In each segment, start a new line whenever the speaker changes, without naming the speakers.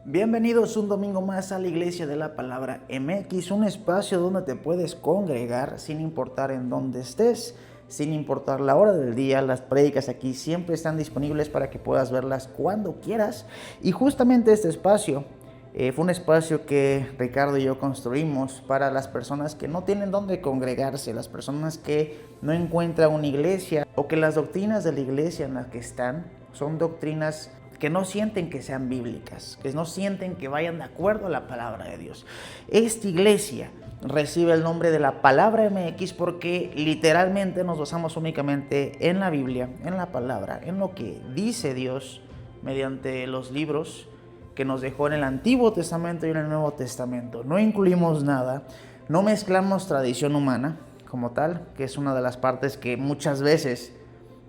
Bienvenidos un domingo más a la Iglesia de la Palabra MX, un espacio donde te puedes congregar sin importar en dónde estés, sin importar la hora del día. Las prédicas aquí siempre están disponibles para que puedas verlas cuando quieras. Y justamente este espacio fue un espacio que Ricardo y yo construimos para las personas que no tienen dónde congregarse, las personas que no encuentran una iglesia o que las doctrinas de la iglesia en las que están son doctrinas que no sienten que sean bíblicas, que no sienten que vayan de acuerdo a la palabra de Dios. Esta iglesia recibe el nombre de la Palabra MX porque literalmente nos basamos únicamente en la Biblia, en la palabra, en lo que dice Dios mediante los libros que nos dejó en el Antiguo Testamento y en el Nuevo Testamento. No incluimos nada, no mezclamos tradición humana como tal, que es una de las partes que muchas veces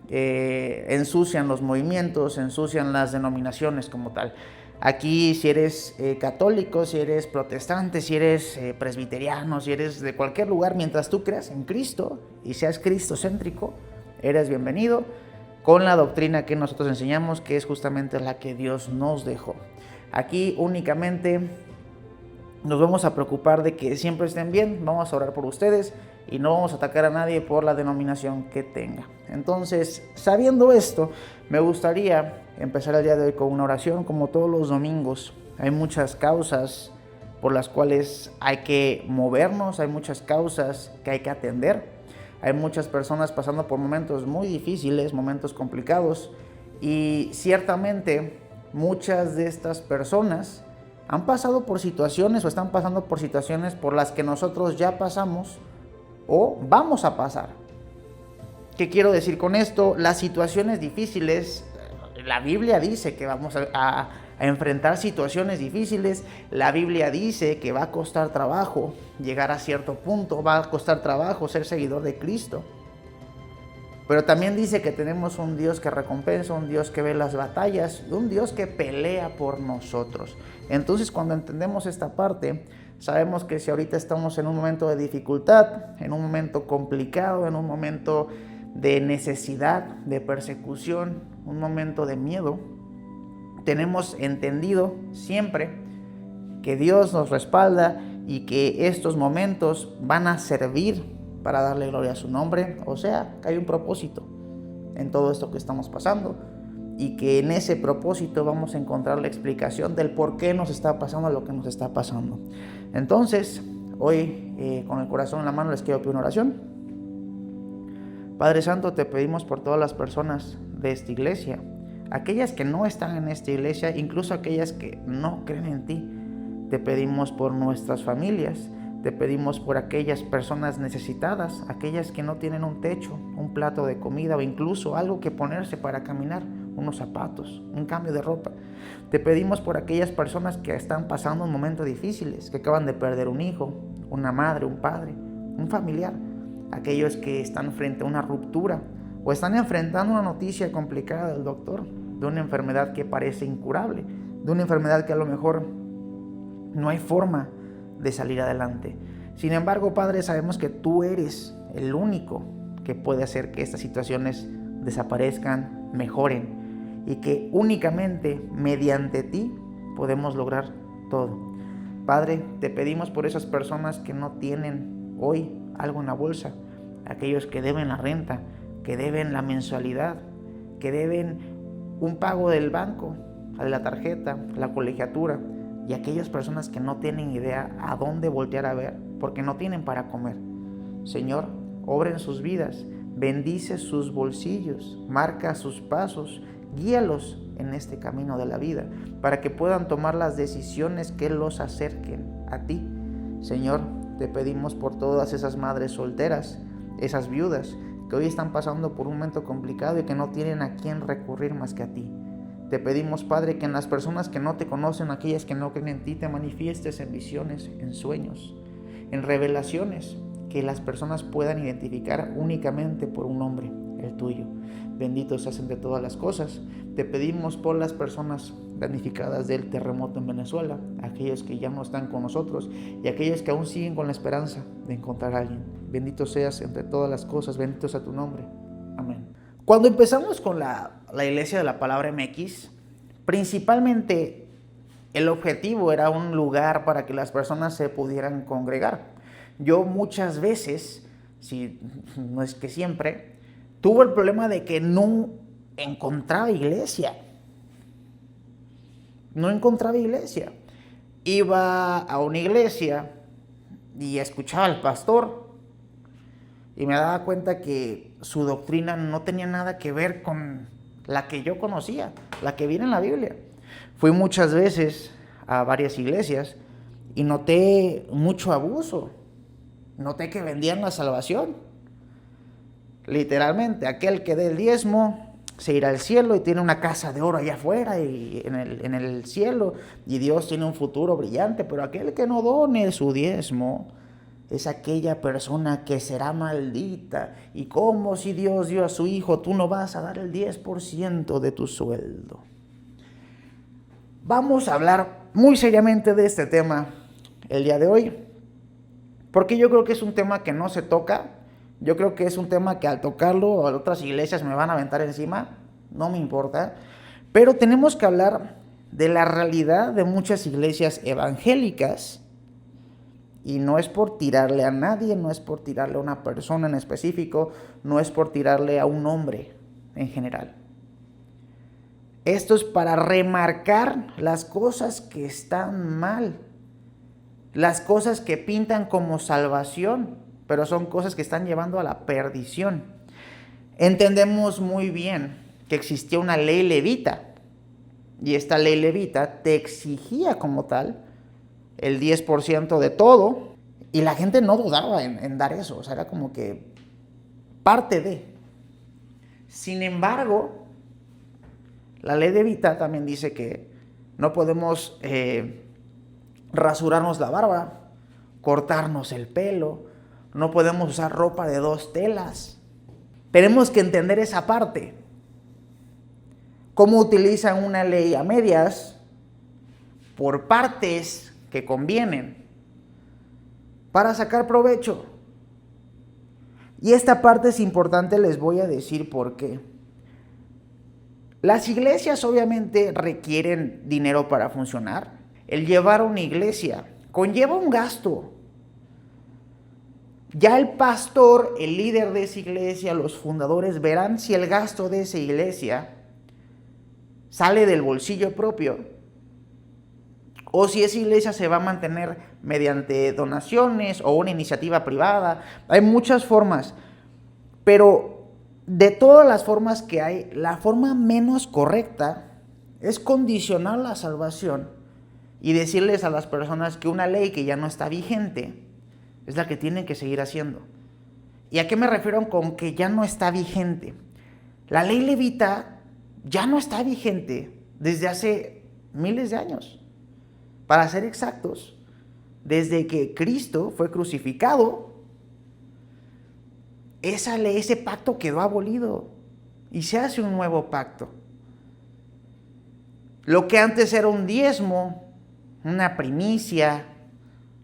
ensucian los movimientos, ensucian las denominaciones como tal. Aquí si eres católico, si eres protestante, si eres presbiteriano, si eres de cualquier lugar, mientras tú creas en Cristo y seas cristocéntrico, eres bienvenido con la doctrina que nosotros enseñamos, que es justamente la que Dios nos dejó. Aquí únicamente nos vamos a preocupar de que siempre estén bien, vamos a orar por ustedes y no vamos a atacar a nadie por la denominación que tenga. Entonces, sabiendo esto, me gustaría empezar el día de hoy con una oración, como todos los domingos. Hay muchas causas por las cuales hay que movernos, hay muchas causas que hay que atender. Hay muchas personas pasando por momentos muy difíciles, momentos complicados, y ciertamente muchas de estas personas han pasado por situaciones o están pasando por situaciones por las que nosotros ya pasamos o vamos a pasar. ¿Qué quiero decir con esto? Las situaciones difíciles, la Biblia dice que vamos a enfrentar situaciones difíciles. La Biblia dice que va a costar trabajo llegar a cierto punto, va a costar trabajo ser seguidor de Cristo. Pero también dice que tenemos un Dios que recompensa, un Dios que ve las batallas, un Dios que pelea por nosotros. Entonces, cuando entendemos esta parte, sabemos que si ahorita estamos en un momento de dificultad, en un momento complicado, en un momento de necesidad, de persecución, un momento de miedo, tenemos entendido siempre que Dios nos respalda y que estos momentos van a servir para darle gloria a su nombre. O sea, que hay un propósito en todo esto que estamos pasando y que en ese propósito vamos a encontrar la explicación del por qué nos está pasando lo que nos está pasando. Entonces, hoy con el corazón en la mano les quiero pedir una oración. Padre Santo, te pedimos por todas las personas de esta iglesia, aquellas que no están en esta iglesia, incluso aquellas que no creen en ti. Te pedimos por nuestras familias, te pedimos por aquellas personas necesitadas, aquellas que no tienen un techo, un plato de comida o incluso algo que ponerse para caminar, unos zapatos, un cambio de ropa. Te pedimos por aquellas personas que están pasando momentos difíciles, que acaban de perder un hijo, una madre, un padre, un familiar, aquellos que están frente a una ruptura o están enfrentando una noticia complicada del doctor, de una enfermedad que parece incurable, de una enfermedad que a lo mejor no hay forma de salir adelante. Sin embargo, Padre, sabemos que tú eres el único que puede hacer que estas situaciones desaparezcan, mejoren, y que únicamente mediante ti podemos lograr todo. Padre, te pedimos por esas personas que no tienen hoy algo en la bolsa, aquellos que deben la renta, que deben la mensualidad, que deben un pago del banco, de la tarjeta, la colegiatura, y aquellas personas que no tienen idea a dónde voltear a ver porque no tienen para comer. Señor, obra en sus vidas, bendice sus bolsillos, marca sus pasos, guíalos en este camino de la vida para que puedan tomar las decisiones que los acerquen a ti. Señor, te pedimos por todas esas madres solteras, esas viudas que hoy están pasando por un momento complicado y que no tienen a quién recurrir más que a ti. Te pedimos, Padre, que en las personas que no te conocen, aquellas que no creen en ti, te manifiestes en visiones, en sueños, en revelaciones, que las personas puedan identificar únicamente por un nombre, el tuyo. Bendito seas entre todas las cosas. Te pedimos por las personas damnificadas del terremoto en Venezuela, aquellos que ya no están con nosotros y aquellos que aún siguen con la esperanza de encontrar a alguien. Bendito seas entre todas las cosas, bendito sea tu nombre. Amén. Cuando empezamos con la Iglesia de la Palabra MX, principalmente El objetivo era un lugar para que las personas se pudieran congregar. Yo muchas veces, si no es que siempre, tuve el problema de que no encontraba iglesia. No encontraba iglesia. Iba a una iglesia y escuchaba al pastor y me daba cuenta que su doctrina no tenía nada que ver con la que yo conocía, la que viene en la Biblia. Fui muchas veces a varias iglesias y noté mucho abuso. Noté que vendían la salvación. Literalmente, aquel que dé el diezmo se irá al cielo y tiene una casa de oro allá afuera y en el cielo, y Dios tiene un futuro brillante, pero aquel que no done su diezmo es aquella persona que será maldita. Y como si Dios dio a su hijo, tú no vas a dar el 10% de tu sueldo. Vamos a hablar muy seriamente de este tema el día de hoy, porque yo creo que es un tema que no se toca. Yo creo que es un tema que al tocarlo otras iglesias me van a aventar encima, no me importa, pero tenemos que hablar de la realidad de muchas iglesias evangélicas, y no es por tirarle a nadie, no es por tirarle a una persona en específico, no es por tirarle a un hombre en general. Esto es para remarcar las cosas que están mal, las cosas que pintan como salvación, pero son cosas que están llevando a la perdición. Entendemos muy bien que existía una ley levita, y esta ley levita te exigía como tal el 10% de todo, y la gente no dudaba en dar eso, o sea, era como que parte de. Sin embargo, la ley levita también dice que no podemos rasurarnos la barba, cortarnos el pelo, no podemos usar ropa de 2 telas. Tenemos que entender esa parte. Cómo utilizan una ley a medias por partes que convienen para sacar provecho. Y esta parte es importante, les voy a decir por qué. Las iglesias obviamente requieren dinero para funcionar. El llevar una iglesia conlleva un gasto. Ya el pastor, el líder de esa iglesia, los fundadores verán si el gasto de esa iglesia sale del bolsillo propio o si esa iglesia se va a mantener mediante donaciones o una iniciativa privada. Hay muchas formas, pero de todas las formas que hay, la forma menos correcta es condicionar la salvación y decirles a las personas que una ley que ya no está vigente es la que tienen que seguir haciendo. ¿Y a qué me refiero con que ya no está vigente? La ley levita ya no está vigente desde hace miles de años. Para ser exactos, desde que Cristo fue crucificado, esa ley, ese pacto quedó abolido y se hace un nuevo pacto. Lo que antes era un diezmo, una primicia,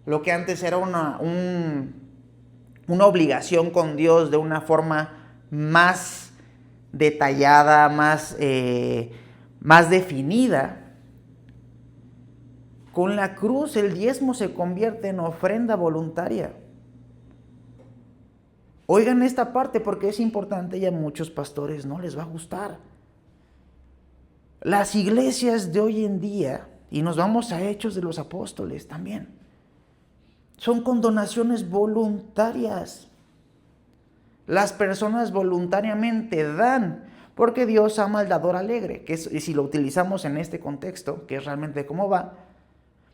lo que antes era una obligación con Dios de una forma más detallada, más definida. Con la cruz el diezmo se convierte en ofrenda voluntaria. Oigan esta parte porque es importante y a muchos pastores no les va a gustar. Las iglesias de hoy en día, y nos vamos a Hechos de los Apóstoles también, son con donaciones voluntarias. Las personas voluntariamente dan, porque Dios ama al dador alegre, que es, y si lo utilizamos en este contexto, que es realmente cómo va,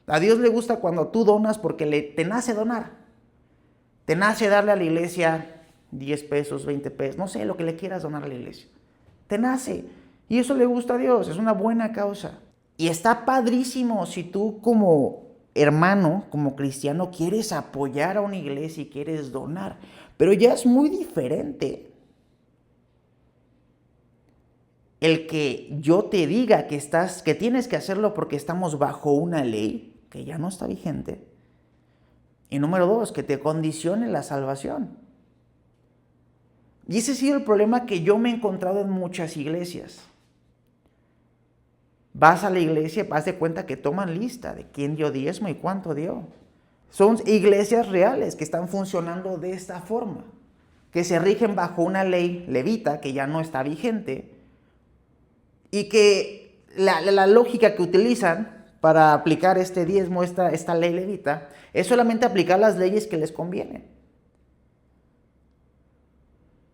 a Dios le gusta cuando tú donas porque te nace donar. Te nace darle a la iglesia 10 pesos, 20 pesos, no sé, lo que le quieras donar a la iglesia. Te nace. Y eso le gusta a Dios, es una buena causa. Y está padrísimo si tú como hermano, como cristiano, quieres apoyar a una iglesia y quieres donar. Pero ya es muy diferente el que yo te diga que tienes que hacerlo porque estamos bajo una ley que ya no está vigente. Y número 2, que te condicione la salvación. Y ese ha sido el problema que yo me he encontrado en muchas iglesias. Vas a la iglesia y vas de cuenta que toman lista de quién dio diezmo y cuánto dio. Son iglesias reales que están funcionando de esta forma, que se rigen bajo una ley levita que ya no está vigente y que la lógica que utilizan para aplicar este diezmo, esta ley levita, es solamente aplicar las leyes que les convienen.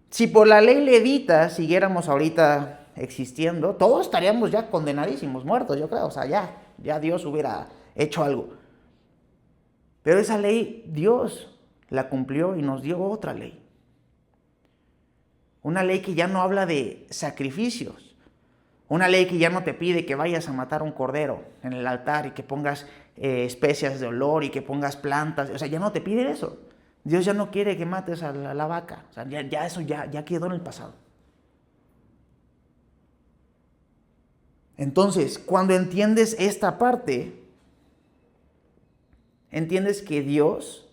Si por la ley levita siguiéramos ahorita existiendo, todos estaríamos ya condenadísimos, muertos, yo creo. O sea, ya Dios hubiera hecho algo. Pero esa ley Dios la cumplió y nos dio otra ley. Una ley que ya no habla de sacrificios. Una ley que ya no te pide que vayas a matar un cordero en el altar y que pongas especias de olor y que pongas plantas. O sea, ya no te pide eso. Dios ya no quiere que mates a la vaca. O sea, ya eso ya quedó en el pasado. Entonces, cuando entiendes esta parte, entiendes que Dios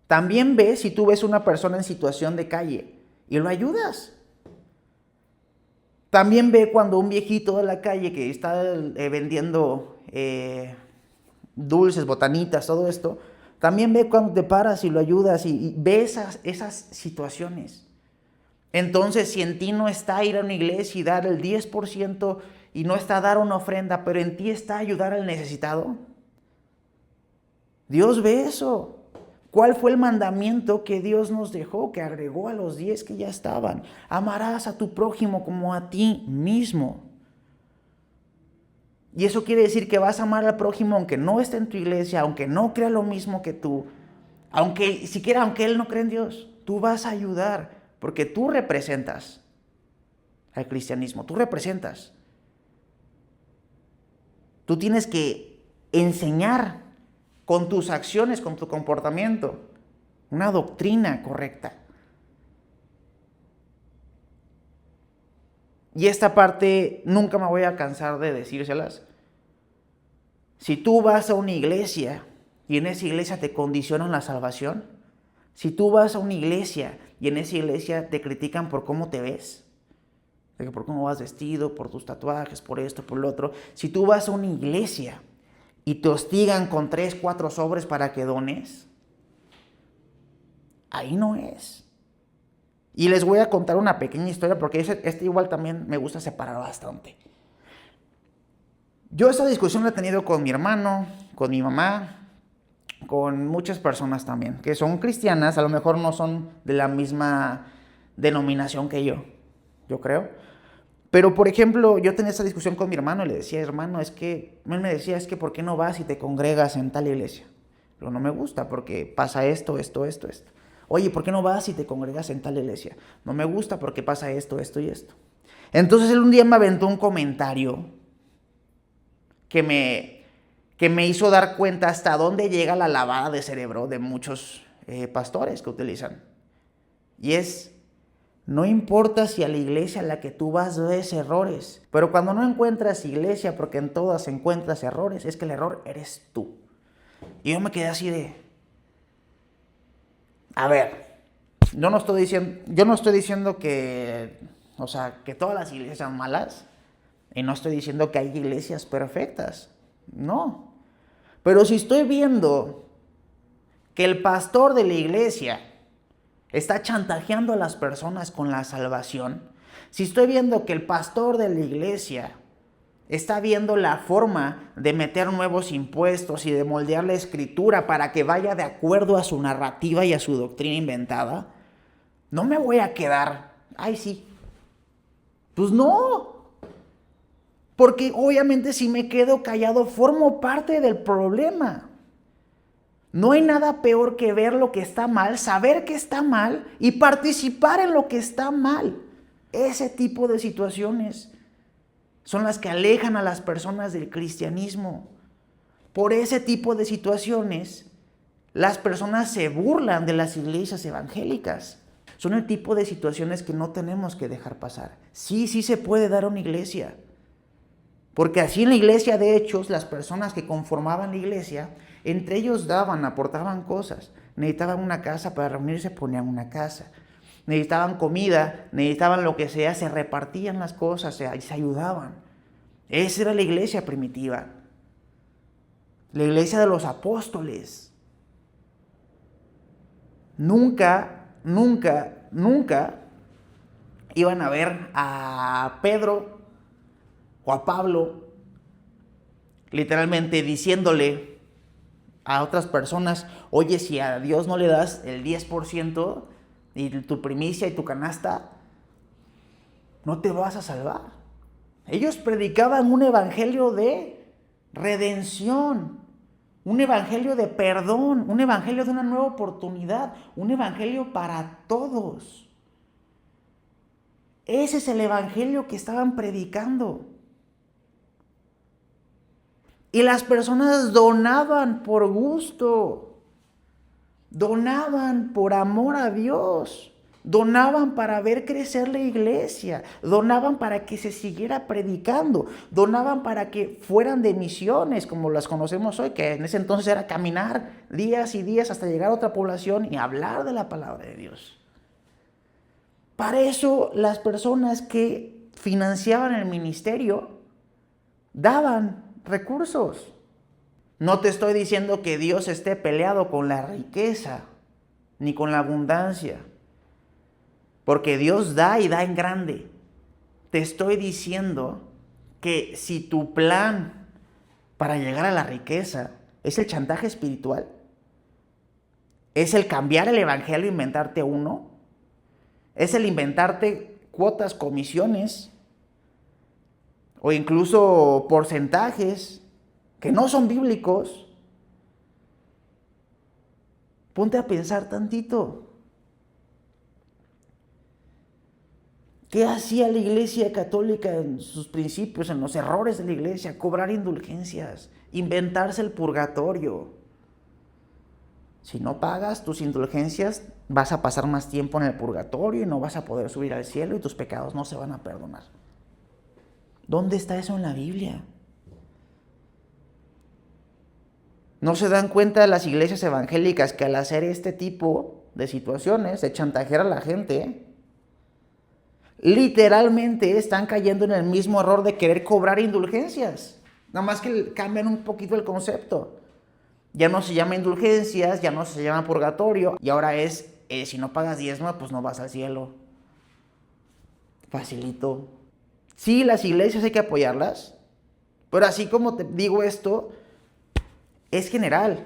también ve si tú ves una persona en situación de calle y lo ayudas. También ve cuando un viejito de la calle que está vendiendo dulces, botanitas, todo esto, también ve cuando te paras y lo ayudas y ve esas situaciones. Entonces, si en ti no está ir a una iglesia y dar el 10% y no está dar una ofrenda, pero en ti está ayudar al necesitado, Dios ve eso. ¿Cuál fue el mandamiento que Dios nos dejó, que agregó a los 10 que ya estaban? Amarás a tu prójimo como a ti mismo. Y eso quiere decir que vas a amar al prójimo aunque no esté en tu iglesia, aunque no crea lo mismo que tú, aunque él no cree en Dios, tú vas a ayudar, porque tú representas al cristianismo, tú representas. Tú tienes que enseñar con tus acciones, con tu comportamiento, una doctrina correcta. Y esta parte nunca me voy a cansar de decírselas. Si tú vas a una iglesia y en esa iglesia te condicionan la salvación, si tú vas a una iglesia y en esa iglesia te critican por cómo te ves, por cómo vas vestido, por tus tatuajes, por esto, por lo otro, si tú vas a una iglesia y te hostigan con 3, 4 sobres para que dones, ahí no es. Y les voy a contar una pequeña historia porque este igual también me gusta separar bastante. Yo esta discusión la he tenido con mi hermano, con mi mamá, con muchas personas también, que son cristianas, a lo mejor no son de la misma denominación que yo creo. Pero, por ejemplo, yo tenía esta discusión con mi hermano y le decía, hermano, él me decía, es que ¿por qué no vas y te congregas en tal iglesia? Pero no me gusta porque pasa esto. Oye, ¿por qué no vas y te congregas en tal iglesia? No me gusta porque pasa esto y esto. Entonces él un día me aventó un comentario que me hizo dar cuenta hasta dónde llega la lavada de cerebro de muchos pastores que utilizan. Y es, no importa si a la iglesia a la que tú vas ves errores, pero cuando no encuentras iglesia porque en todas encuentras errores, es que el error eres tú. Y yo me quedé así de, a ver, yo no estoy diciendo que, o sea, que todas las iglesias sean malas, y no estoy diciendo que hay iglesias perfectas, no. Pero si estoy viendo que el pastor de la iglesia está chantajeando a las personas con la salvación, si estoy viendo que el pastor de la iglesia está viendo la forma de meter nuevos impuestos y de moldear la escritura para que vaya de acuerdo a su narrativa y a su doctrina inventada, no me voy a quedar, ay sí, pues no. Porque obviamente si me quedo callado formo parte del problema. No hay nada peor que ver lo que está mal, saber que está mal y participar en lo que está mal. Ese tipo de situaciones son las que alejan a las personas del cristianismo. Por ese tipo de situaciones, las personas se burlan de las iglesias evangélicas. Son el tipo de situaciones que no tenemos que dejar pasar. Sí se puede dar una iglesia. Porque así en la iglesia de Hechos, las personas que conformaban la iglesia, entre ellos aportaban cosas. Necesitaban una casa para reunirse, ponían una casa. Necesitaban comida, necesitaban lo que sea, se repartían las cosas, se ayudaban. Esa era la iglesia primitiva, la iglesia de los apóstoles. Nunca, nunca, nunca iban a ver a Pedro o a Pablo literalmente diciéndole a otras personas: oye, si a Dios no le das el 10% y tu primicia y tu canasta, no te vas a salvar. Ellos predicaban un evangelio de redención, un evangelio de perdón, un evangelio de una nueva oportunidad, un evangelio para todos. Ese es el evangelio que estaban predicando. Y las personas donaban por gusto, donaban por amor a Dios, donaban para ver crecer la iglesia, donaban para que se siguiera predicando, donaban para que fueran de misiones como las conocemos hoy, que en ese entonces era caminar días y días hasta llegar a otra población y hablar de la palabra de Dios. Para eso las personas que financiaban el ministerio daban recursos. No te estoy diciendo que Dios esté peleado con la riqueza ni con la abundancia, porque Dios da y da en grande. Te estoy diciendo que si tu plan para llegar a la riqueza es el chantaje espiritual, es el cambiar el evangelio, inventarte uno, es el inventarte cuotas, comisiones o incluso porcentajes que no son bíblicos, ponte a pensar tantito. ¿Qué hacía la iglesia católica en sus principios, en los errores de la iglesia? Cobrar indulgencias, inventarse el purgatorio. Si no pagas tus indulgencias, vas a pasar más tiempo en el purgatorio y no vas a poder subir al cielo y tus pecados no se van a perdonar. ¿Dónde está eso en la Biblia? ¿No se dan cuenta las iglesias evangélicas que al hacer este tipo de situaciones, de chantajear a la gente, literalmente están cayendo en el mismo error de querer cobrar indulgencias? Nada más que cambian un poquito el concepto. Ya no se llama indulgencias, ya no se llama purgatorio, y ahora es, si no pagas diezmo, pues no vas al cielo. Facilito. Sí, las iglesias hay que apoyarlas, pero así como te digo esto, es general.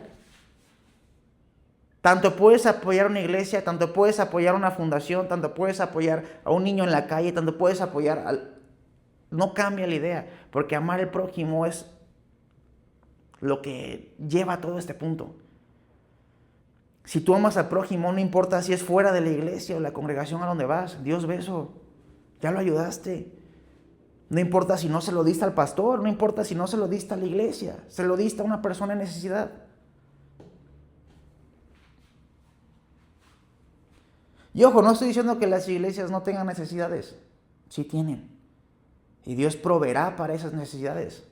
Tanto puedes apoyar a una iglesia, tanto puedes apoyar a una fundación, tanto puedes apoyar a un niño en la calle, tanto puedes apoyar al... No cambia la idea, porque amar al prójimo es lo que lleva a todo este punto. Si tú amas al prójimo, no importa si es fuera de la iglesia o la congregación a donde vas, Dios ve eso, ya lo ayudaste. No importa si no se lo diste al pastor, no importa si no se lo diste a la iglesia, se lo diste a una persona en necesidad. Y ojo, no estoy diciendo que las iglesias no tengan necesidades, sí tienen. Y Dios proveerá para esas necesidades.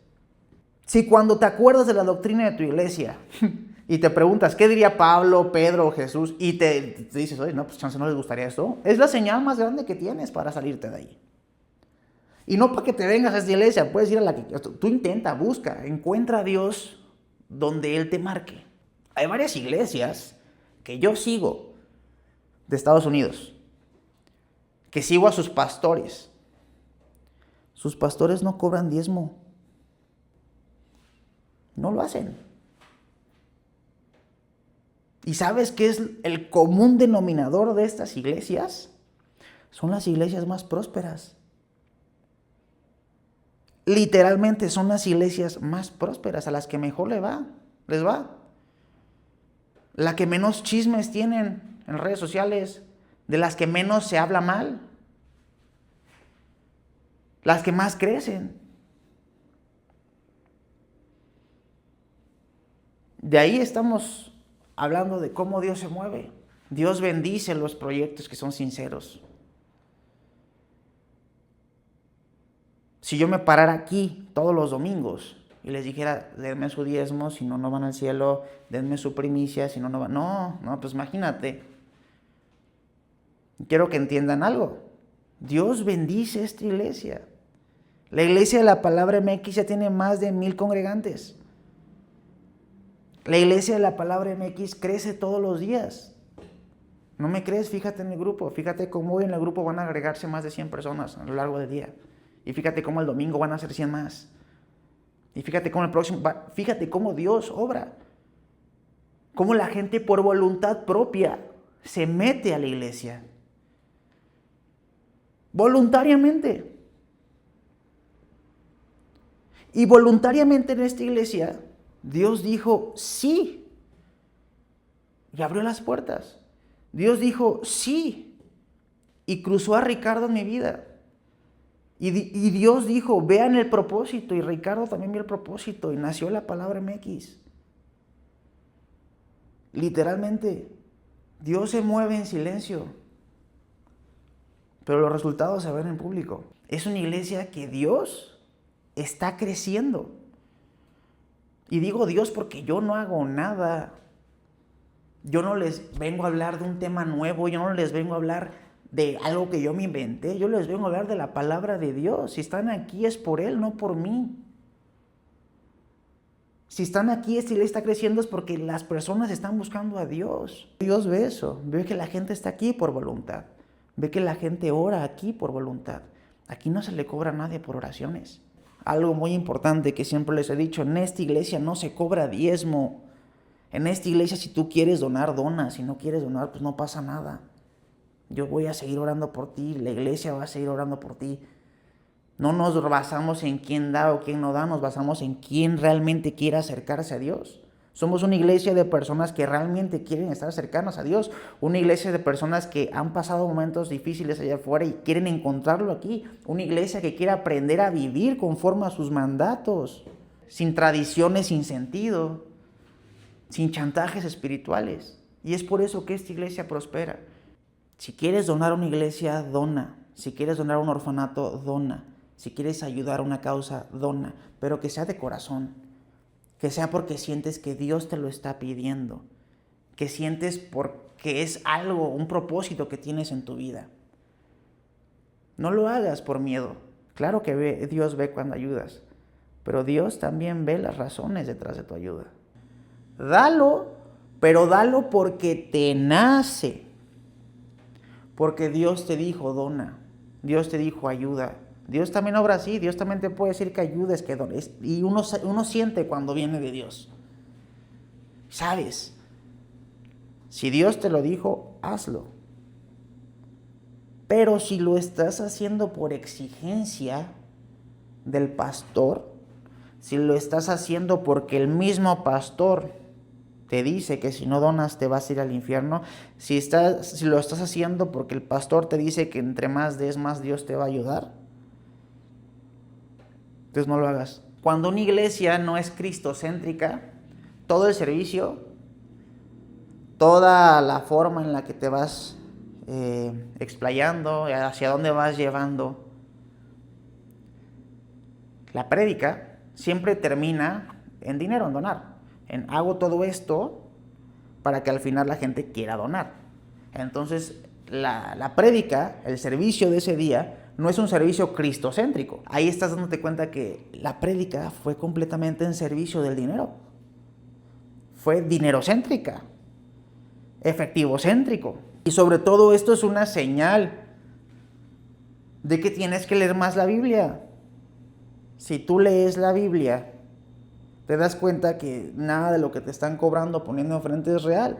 Si cuando te acuerdas de la doctrina de tu iglesia y te preguntas qué diría Pablo, Pedro o Jesús y te dices, oye, no, pues chance no les gustaría esto, es la señal más grande que tienes para salirte de ahí. Y no para que te vengas a esta iglesia, puedes ir a la que tú intenta, busca, encuentra a Dios donde Él te marque. Hay varias iglesias que yo sigo de Estados Unidos, que sigo a sus pastores. Sus pastores no cobran diezmo. No lo hacen. ¿Y sabes qué es el común denominador de estas iglesias? Son las iglesias más prósperas. Literalmente son las iglesias más prósperas, a las que mejor les va. La que menos chismes tienen en redes sociales, de las que menos se habla mal, las que más crecen. De ahí estamos hablando de cómo Dios se mueve. Dios bendice los proyectos que son sinceros. Si yo me parara aquí todos los domingos y les dijera, denme su diezmo, si no, no van al cielo, denme su primicia, si no, no van... No, pues imagínate. Quiero que entiendan algo. Dios bendice esta iglesia. La iglesia de la Palabra MX ya tiene más de 1,000 congregantes. La iglesia de la Palabra MX crece todos los días. ¿No me crees? Fíjate en el grupo. Fíjate cómo hoy en el grupo van a agregarse más de 100 personas a lo largo del día. Y fíjate cómo el domingo van a ser 100 más. Y fíjate cómo fíjate cómo Dios obra. Cómo la gente por voluntad propia se mete a la iglesia. Voluntariamente. Y voluntariamente en esta iglesia, Dios dijo sí. Y abrió las puertas. Dios dijo sí. Y cruzó a Ricardo en mi vida. Y Dios dijo, vean el propósito. Y Ricardo también vio el propósito. Y nació la Palabra MX. Literalmente, Dios se mueve en silencio. Pero los resultados se ven en público. Es una iglesia que Dios está creciendo. Y digo Dios porque yo no hago nada. Yo no les vengo a hablar de un tema nuevo. Yo no les vengo a hablar de algo que yo me inventé. Yo les vengo a hablar de la palabra de Dios. Si están aquí es por Él, no por mí. Si están aquí, esta iglesia está creciendo es porque las personas están buscando a Dios. Dios ve eso. Ve que la gente está aquí por voluntad. Ve que la gente ora aquí por voluntad. Aquí no se le cobra a nadie por oraciones. Algo muy importante que siempre les he dicho, en esta iglesia no se cobra diezmo. En esta iglesia si tú quieres donar, dona. Si no quieres donar, pues no pasa nada. Yo voy a seguir orando por ti, la iglesia va a seguir orando por ti. No nos basamos en quién da o quién no da, nos basamos en quién realmente quiere acercarse a Dios. Somos una iglesia de personas que realmente quieren estar cercanas a Dios. Una iglesia de personas que han pasado momentos difíciles allá afuera y quieren encontrarlo aquí. Una iglesia que quiere aprender a vivir conforme a sus mandatos, sin tradiciones, sin sentido, sin chantajes espirituales. Y es por eso que esta iglesia prospera. Si quieres donar a una iglesia, dona. Si quieres donar a un orfanato, dona. Si quieres ayudar a una causa, dona. Pero que sea de corazón. Que sea porque sientes que Dios te lo está pidiendo. Que sientes porque es algo, un propósito que tienes en tu vida. No lo hagas por miedo. Claro que Dios ve cuando ayudas. Pero Dios también ve las razones detrás de tu ayuda. Dalo, pero dalo porque te nace. Porque Dios te dijo, dona. Dios te dijo, ayuda. Dios también obra así. Dios también te puede decir que ayudes, que dones. Y uno siente cuando viene de Dios. ¿Sabes? Si Dios te lo dijo, hazlo. Pero si lo estás haciendo por exigencia del pastor, si lo estás haciendo porque el mismo pastor te dice que si no donas te vas a ir al infierno, si lo estás haciendo porque el pastor te dice que entre más des, más Dios te va a ayudar, entonces no lo hagas. Cuando una iglesia no es cristocéntrica, todo el servicio, toda la forma en la que te vas explayando, hacia dónde vas llevando la prédica, siempre termina en dinero, en donar. Hago todo esto para que al final la gente quiera donar. Entonces, la prédica, el servicio de ese día, no es un servicio cristocéntrico. Ahí estás dándote cuenta que la prédica fue completamente en servicio del dinero. Fue dinerocéntrica, efectivocéntrico. Y sobre todo esto es una señal de que tienes que leer más la Biblia. Si tú lees la Biblia, te das cuenta que nada de lo que te están cobrando, poniendo enfrente es real,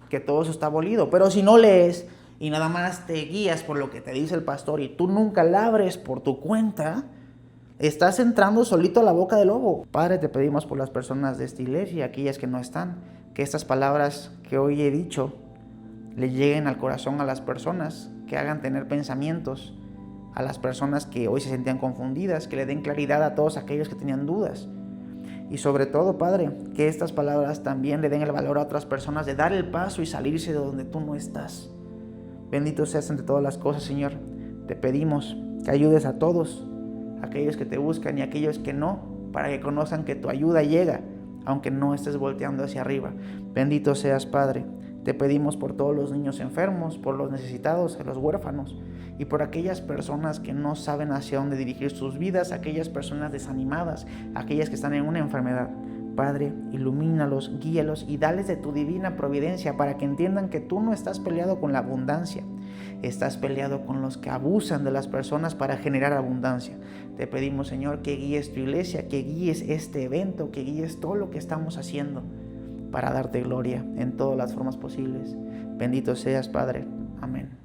que todo eso está abolido. Pero si no lees y nada más te guías por lo que te dice el pastor y tú nunca la abres por tu cuenta, estás entrando solito a la boca del lobo. Padre, te pedimos por las personas de esta iglesia y aquellas que no están, que estas palabras que hoy he dicho le lleguen al corazón a las personas, que hagan tener pensamientos a las personas que hoy se sentían confundidas, que le den claridad a todos aquellos que tenían dudas. Y sobre todo, Padre, que estas palabras también le den el valor a otras personas de dar el paso y salirse de donde tú no estás. Bendito seas entre todas las cosas, Señor. Te pedimos que ayudes a todos, aquellos que te buscan y aquellos que no, para que conozcan que tu ayuda llega, aunque no estés volteando hacia arriba. Bendito seas, Padre. Te pedimos por todos los niños enfermos, por los necesitados, los huérfanos y por aquellas personas que no saben hacia dónde dirigir sus vidas, aquellas personas desanimadas, aquellas que están en una enfermedad. Padre, ilumínalos, guíalos y dales de tu divina providencia para que entiendan que tú no estás peleado con la abundancia, estás peleado con los que abusan de las personas para generar abundancia. Te pedimos, Señor, que guíes tu iglesia, que guíes este evento, que guíes todo lo que estamos haciendo para darte gloria en todas las formas posibles. Bendito seas, Padre. Amén.